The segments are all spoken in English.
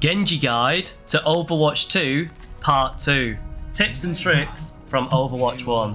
Genji Guide to Overwatch 2 Part 2. Tips and tricks from Overwatch 1.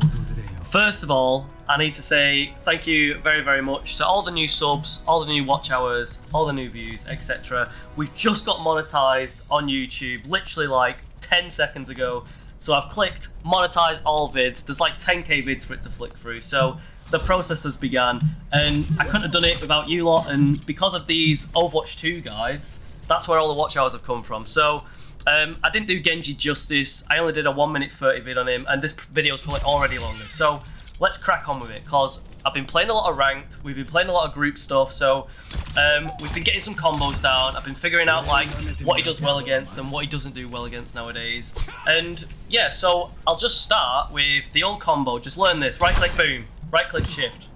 First of all, I need to say thank you very, very much to all the new subs, all the new watch hours, all the new views, etc. We've just got monetized on YouTube, literally like 10 seconds ago. So I've clicked monetize all vids. There's like 10k vids for it to flick through. So the process has begun, and I couldn't have done it without you lot. And because of these Overwatch 2 guides, that's where all the watch hours have come from. So I didn't do Genji justice. I only did a 1 minute 30 vid on him, and this video is probably already longer. So let's crack on with it, because I've been playing a lot of ranked, we've been playing a lot of group stuff, so we've been getting some combos down. I've been figuring out like what he does well against and what he doesn't do well against nowadays. And yeah, so I'll just start with the old combo. Just learn this: right click, boom, right click, shift.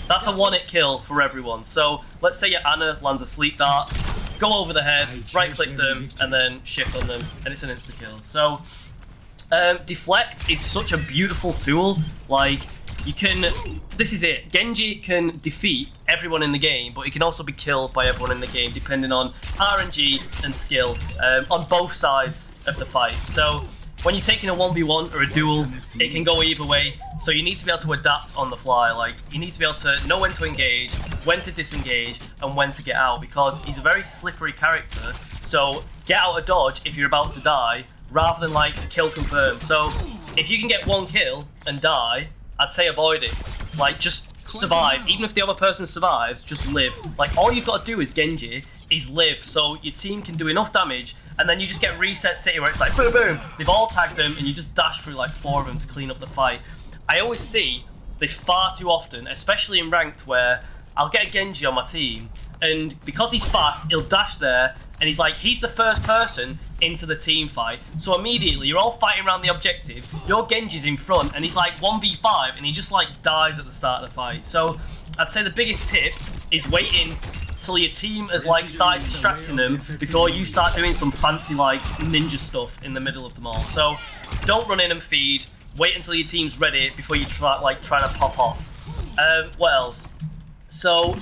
That's a 1-hit kill for everyone. So let's say your Ana lands a sleep dart, go over the head, right click them, and then shift on them, and it's an insta kill. So deflect is such a beautiful tool. Like, you can, this is it, Genji can defeat everyone in the game, but he can also be killed by everyone in the game, depending on RNG and skill on both sides of the fight. So when you're taking a 1v1 or a duel, it can go either way. So you need to be able to adapt on the fly. Like, you need to be able to know when to engage, when to disengage, and when to get out, because he's a very slippery character. So get out of dodge if you're about to die, rather than like kill confirm. So if you can get one kill and die, I'd say avoid it. Like, just survive. Even if the other person survives, just live. Like, all you've got to do is Genji is live, so your team can do enough damage, and then you just get reset city where it's like boom boom, they've all tagged them, and you just dash through like 4 of them to clean up the fight. I always see this far too often, especially in ranked, where I'll get a Genji on my team, and because he's fast, he'll dash there, and he's the first person into the team fight. So immediately, you're all fighting around the objective, your Genji's in front, and he's like 1v5, and he just like dies at the start of the fight. So I'd say the biggest tip is waiting till your team has like started distracting them before you start doing some fancy like ninja stuff in the middle of them all. So don't run in and feed, wait until your team's ready before you trying to pop off. What else? So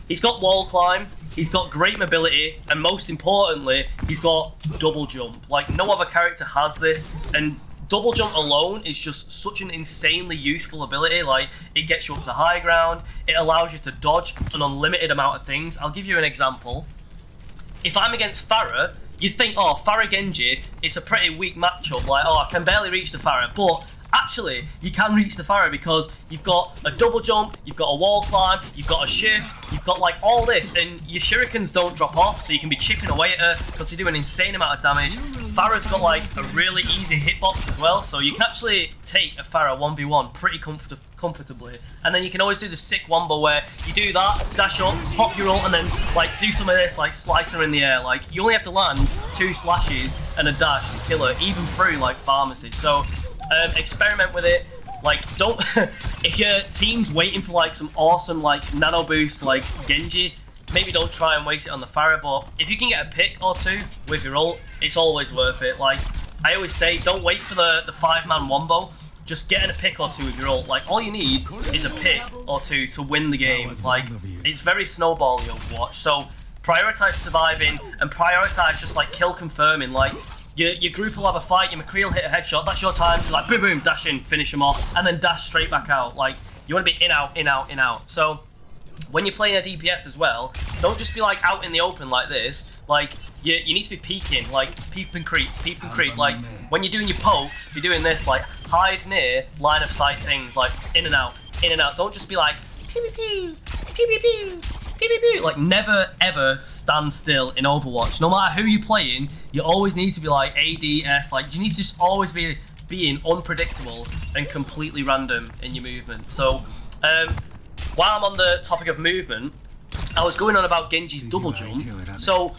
he's got wall climb, he's got great mobility, and most importantly, he's got double jump. Like, no other character has this, and double jump alone is just such an insanely useful ability. Like, it gets you up to high ground, it allows you to dodge an unlimited amount of things. I'll give you an example. If I'm against Pharah, you'd think, oh, Pharah Genji, it's a pretty weak matchup. Like, oh, I can barely reach the Pharah, but actually, you can reach the Pharah because you've got a double jump, you've got a wall climb, you've got a shift, you've got like all this, and your shurikens don't drop off, so you can be chipping away at her because they do an insane amount of damage. Pharah's got like a really easy hitbox as well, so you can actually take a Pharah 1v1 pretty comfortably. And then you can always do the sick wombo where you do that, dash up, pop your ult, and then like do some of this, like slice her in the air. Like, you only have to land 2 slashes and a dash to kill her, even through like pharmacy. So experiment with it. Like, don't if your team's waiting for like some awesome like nano boost like Genji, maybe don't try and waste it on the Pharah. But if you can get a pick or 2 with your ult, it's always worth it. Like, I always say, don't wait for the 5-man wombo, just getting a pick or 2 with your ult. Like, all you need is a pick or 2 to win the game. Like, it's very snowbally Overwatch, so prioritize surviving and prioritize just like kill confirming. Like, your group will have a fight, your McCree will hit a headshot, that's your time to like boom boom, dash in, finish them off, and then dash straight back out. Like, you want to be in out, in out, in out. So when you're playing a DPS as well, don't just be like out in the open like this. Like, you need to be peeking, like peep and creep, peep and creep. Like, when you're doing your pokes, if you're doing this, like hide near line of sight things, like in and out, in and out. Don't just be like pew pew pew, pew pew pew, pew pew pew. Like, never ever stand still in Overwatch. No matter who you're playing, you always need to be like ADS. Like, you need to just always be being unpredictable and completely random in your movement. So while I'm on the topic of movement, I was going on about Genji's double jump. So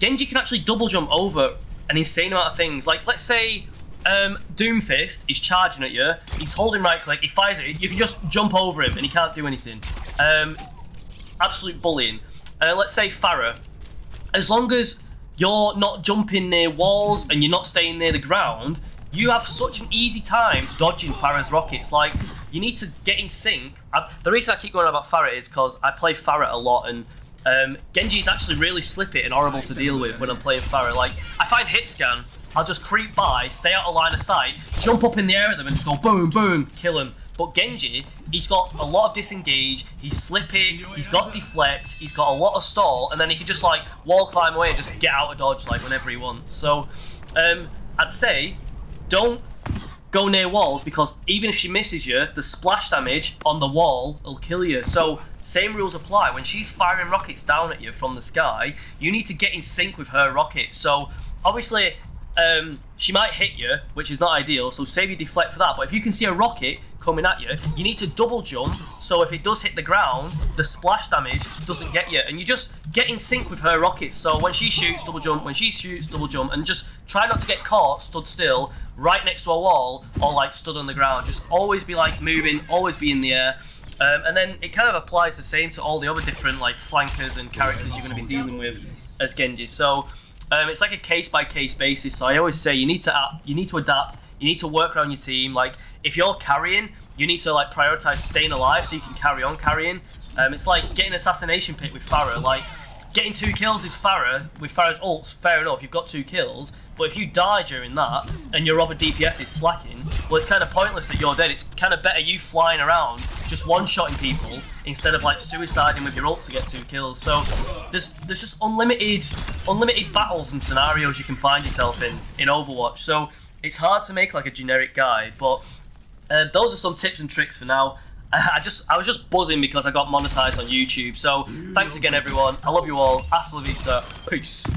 Genji can actually double jump over an insane amount of things. Like, let's say Doomfist is charging at you, he's holding right click, he fires at you, you can just jump over him and he can't do anything. Absolute bullying. Let's say Pharah, as long as you're not jumping near walls and you're not staying near the ground, you have such an easy time dodging Pharah's rockets. Like, you need to get in sync. The reason I keep going on about Pharah is because I play Pharah a lot, and Genji is actually really slippy and horrible to deal with when I'm playing Pharah. Like, I find hit scan, I'll just creep by, stay out of line of sight, jump up in the air at them and just go boom, boom, kill him. But Genji, he's got a lot of disengage, he's slippy, he's got deflect, he's got a lot of stall, and then he can just like wall climb away and just get out of dodge like whenever he wants. So I'd say don't go near walls, because even if she misses you, the splash damage on the wall will kill you. So same rules apply. When she's firing rockets down at you from the sky, you need to get in sync with her rocket. So obviously she might hit you, which is not ideal, so save your deflect for that. But if you can see a rocket coming at you, you need to double jump, so if it does hit the ground, the splash damage doesn't get you, and you just get in sync with her rockets. So when she shoots, double jump, when she shoots, double jump, and just try not to get caught stood still right next to a wall or like stood on the ground. Just always be like moving, always be in the air. And then it kind of applies the same to all the other different like flankers and characters you're going to be dealing with as Genji. So it's like a case-by-case basis. So I always say you need to adapt, you need to work around your team. Like, if you're carrying, you need to like prioritize staying alive so you can carry on carrying. It's like getting assassination pick with Pharah. Like, getting 2 kills is Pharah. With Pharah's ults, fair enough, you've got 2 kills. But if you die during that and your other DPS is slacking, well, it's kind of pointless that you're dead. It's kind of better you flying around, just one-shotting people, instead of like suiciding with your ult to get 2 kills. So there's just unlimited battles and scenarios you can find yourself in Overwatch. So it's hard to make like a generic guide, but those are some tips and tricks for now. I was just buzzing because I got monetized on YouTube. So thanks again, everyone. I love you all. Hasta la vista. Peace.